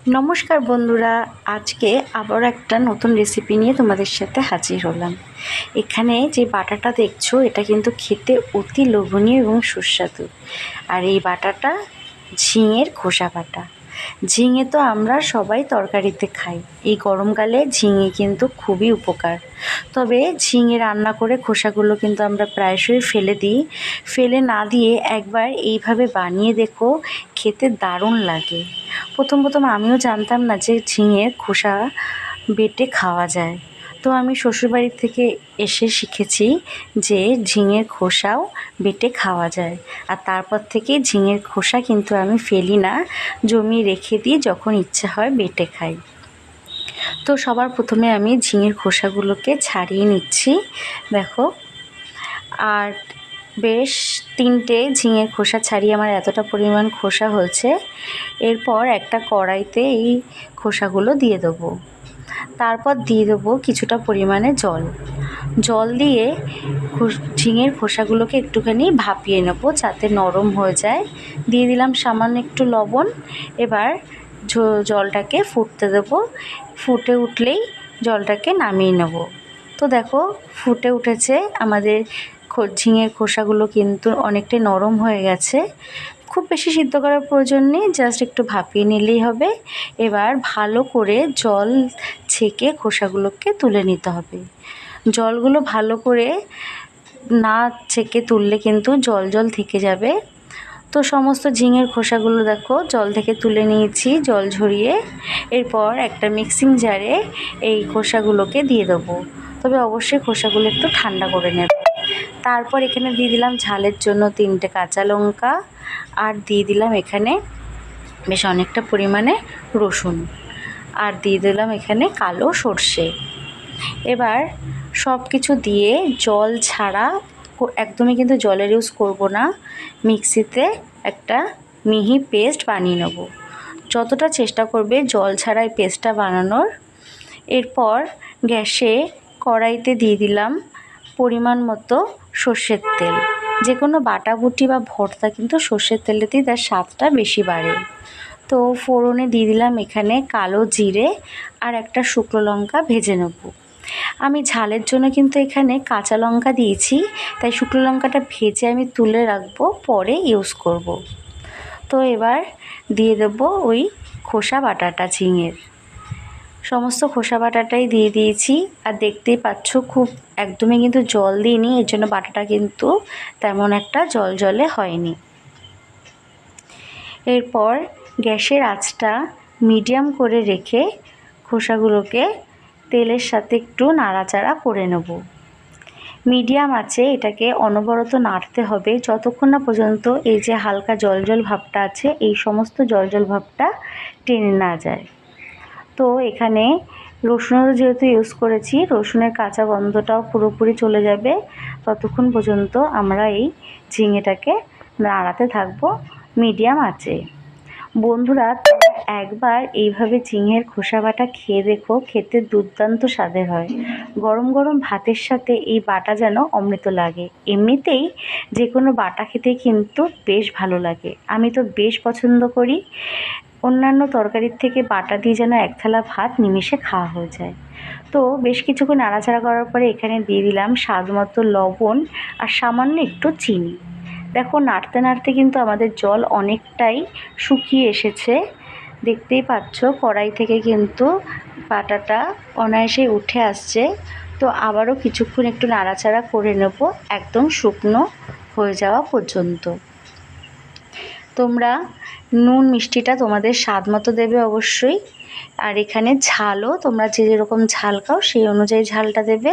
নমস্কার বন্ধুরা, আজকে আবার একটা নতুন রেসিপি নিয়ে তোমাদের সাথে হাজির হলাম। এখানে যে বাটাটা দেখছো এটা কিন্তু খেতে অতি লোভনীয় এবং সুস্বাদু। আর এই বাটাটা ঝিঙের খোসা বাটা। ঝিঙে তো আমরা সবাই তরকারিতে খাই। এই গরমকালে ঝিঙে কিন্তু খুবই উপকার। তবে ঝিঙে রান্না করে খোসাগুলো কিন্তু আমরা প্রায়শই ফেলে দিই। ফেলে না দিয়ে একবার এইভাবে বানিয়ে দেখো, খেতে দারুণ লাগে। প্রথম আমিও জানতাম না যে ঝিঙের খোসা বেটে খাওয়া যায়। তো আমি শ্বশুরবাড়ি থেকে এসে শিখেছি যে ঝিঙের খোসাও বেটে খাওয়া যায়। আর তারপর থেকে ঝিঙের খোসা কিন্তু আমি ফেলি না, জমিয়ে রেখে দিই, যখন ইচ্ছা হয় বেটে খাই। তো সবার প্রথমে আমি ঝিঙের খোসাগুলোকে ছাড়িয়ে নিচ্ছি, দেখো। আর বেশ 3টে ঝিঙের খোসা ছাড়িয়ে আমার এতটা পরিমাণ খোসা হয়েছে। এরপর একটা কড়াইতে এই খোসাগুলো দিয়ে দেবো। তারপর দিয়ে দেবো কিছুটা পরিমাণে জল দিয়ে ঝিঙের খোসাগুলোকে একটুখানি ভাপিয়ে নেবো যাতে নরম হয়ে যায়। দিয়ে দিলাম সামান্য একটু লবণ। এবার জলটাকে ফুটতে দেবো। ফুটে উঠলেই জলটাকে নামিয়ে নেব। তো দেখো, ফুটে উঠেছে আমাদের ঝিঙের খোসাগুলো, কিন্তু অনেকটাই নরম হয়ে গেছে। খুব বেশি সিদ্ধ করার প্রয়োজন নেই, জাস্ট একটু ভাপিয়ে নিলেই হবে। এবার ভালো করে জল ছেঁকে খোসাগুলোকে তুলে নিতে হবে। জলগুলো ভালো করে না ছেঁকে তুললে কিন্তু জল থেকে যাবে। তো সমস্ত ঝিঙের খোসাগুলো দেখো জল থেকে তুলে নিয়েছি, জল ঝরিয়ে। এরপর একটা মিক্সিং জারে এই খোসাগুলোকে দিয়ে দেবো। তবে অবশ্যই খোসাগুলো একটু ঠান্ডা করে নেব। তারপর এখানে দিয়ে দিলাম ঝালের জন্য 3টে কাঁচা লঙ্কা। আর দিয়ে দিলাম এখানে বেশ অনেকটা পরিমাণে রসুন। আর দিয়ে দিলাম এখানে কালো সর্ষে। এবার সব কিছু দিয়ে জল ছাড়া, একদমই কিন্তু জলের ইউজ করব না, মিক্সিতে একটা মিহি পেস্ট বানিয়ে নেব। যতটা চেষ্টা করবে জল ছাড়া এই পেস্টটা বানানোর। এরপর গ্যাসে কড়াইতে দিয়ে দিলাম পরিমাণ মতো সর্ষের তেল। যে কোনো বাটাবুটি বা ভর্তা কিন্তু সর্ষের তেলেতেই তার স্বাদটা বেশি বাড়ে। তো ফোড়নে দিয়ে দিলাম এখানে কালো জিরে আর একটা শুকনো লঙ্কা ভেজে নেব। আমি ঝালের জন্য কিন্তু এখানে কাঁচা লঙ্কা দিয়েছি, তাই শুকনো লঙ্কাটা ভেজে আমি তুলে রাখবো, পরে ইউজ করব। তো এবার দিয়ে দেবো ওই খোসা বাটাটা, ঝিঙের সমস্ত খোসা বাটাটাই দিয়ে দিয়েছি। আর দেখতেই পাচ্ছ খুব একদমই কিন্তু জল দিইনি, এর জন্য বাটাটা কিন্তু তেমন একটা জলে হয়নি। এরপর গ্যাসের আঁচটা মিডিয়াম করে রেখে খোসাগুলোকে তেলের সাথে একটু নাড়াচাড়া করে নেব। মিডিয়াম আঁচে এটাকে অনবরত নাড়তে হবে যতক্ষণ না পর্যন্ত এই যে হালকা জল ভাবটা আছে, এই সমস্ত জল ভাবটা টেনে না যায়। তো এখানে রসুনেরও যেহেতু ইউজ করেছি, রসুনের কাঁচা গন্ধটাও পুরোপুরি চলে যাবে, ততক্ষণ পর্যন্ত আমরা এই ঝিঙেটাকে নাড়াতে থাকবো মিডিয়াম আঁচে। বন্ধুরা, তোমরা একবার এইভাবে ঝিঙের খোসা বাটা খেয়ে দেখো, খেতে দুর্দান্ত স্বাদের হয়। গরম গরম ভাতের সাথে এই বাটা যেন অমৃত লাগে। এমনিতেই যে কোনো বাটা খেতে কিন্তু বেশ ভালো লাগে, আমি তো বেশ পছন্দ করি। অন্যান্য তরকারির থেকে বাটা দিয়ে যেন এক থালা ভাত নিমিষে খাওয়া হয়ে যায়। তো বেশ কিছুক্ষণ নাড়াচাড়া করার পরে এখানে দিয়ে দিলাম স্বাদ মতো লবণ আর সামান্য একটু চিনি। দেখো, নাড়তে নাড়তে কিন্তু আমাদের জল অনেকটাই শুকিয়ে এসেছে। দেখতেই পাচ্ছ কড়াই থেকে কিন্তু বাটাটা অনায়াসেই উঠে আসছে। তো আবারও কিছুক্ষণ একটু নাড়াচাড়া করে নেব, একদম শুকনো হয়ে যাওয়া পর্যন্ত। তোমরা নুন মিষ্টিটা তোমাদের স্বাদ মতো দেবে অবশ্যই। আর এখানে ঝালও তোমরা যে যেরকম ঝাল খাও সেই অনুযায়ী ঝালটা দেবে।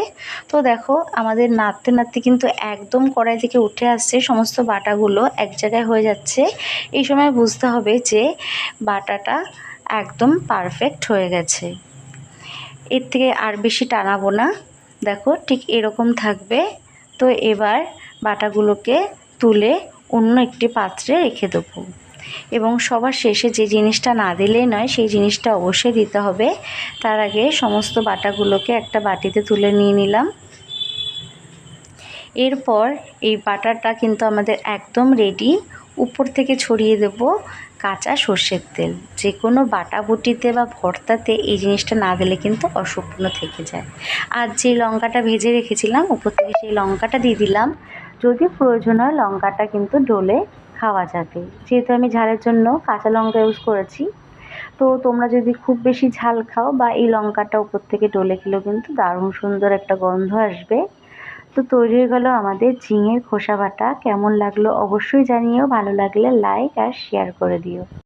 তো দেখো, আমাদের নাড়তে নাড়তে কিন্তু একদম কড়াই থেকে উঠে আসছে, সমস্ত বাটাগুলো এক জায়গায় হয়ে যাচ্ছে। এই সময় বুঝতে হবে যে বাটাটা একদম পারফেক্ট হয়ে গেছে। এর থেকে আর বেশি টানাবো না, দেখো ঠিক এরকম থাকবে। তো এবার বাটাগুলোকে তুলে অন্য একটি পাত্রে রেখে দেবো। এবং সবার শেষে যে জিনিসটা না দিলেই নয়, সেই জিনিসটা অবশ্যই দিতে হবে। তার আগে সমস্ত বাটাগুলোকে একটা বাটিতে তুলে নিয়ে নিলাম। এরপর এই বাটাটা কিন্তু আমাদের একদম রেডি। উপর থেকে ছড়িয়ে দেব কাঁচা সর্ষের তেল। যে কোনো বাটাবুটিতে বা ভর্তাতে এই জিনিসটা না দিলে কিন্তু অসম্পূর্ণ থেকে যায়। আর যে লঙ্কাটা ভেজে রেখেছিলাম উপর থেকে সেই লঙ্কাটা দিয়ে দিলাম। যদি প্রয়োজন হয় লঙ্কাটা কিন্তু ডলে খাওয়া যাবে, যেহেতু আমি ঝালের জন্য কাঁচা লঙ্কা ইউজ করেছি। তো তোমরা যদি খুব বেশি ঝাল খাও বা এই লঙ্কাটা উপর থেকে ডলে খেলেও কিন্তু দারুণ সুন্দর একটা গন্ধ আসবে। তো তৈরি হয়ে গেল আমাদের ঝিঙের খোসা বাটা। কেমন লাগলো অবশ্যই জানিও, ভালো লাগলে লাইক আর শেয়ার করে দিও।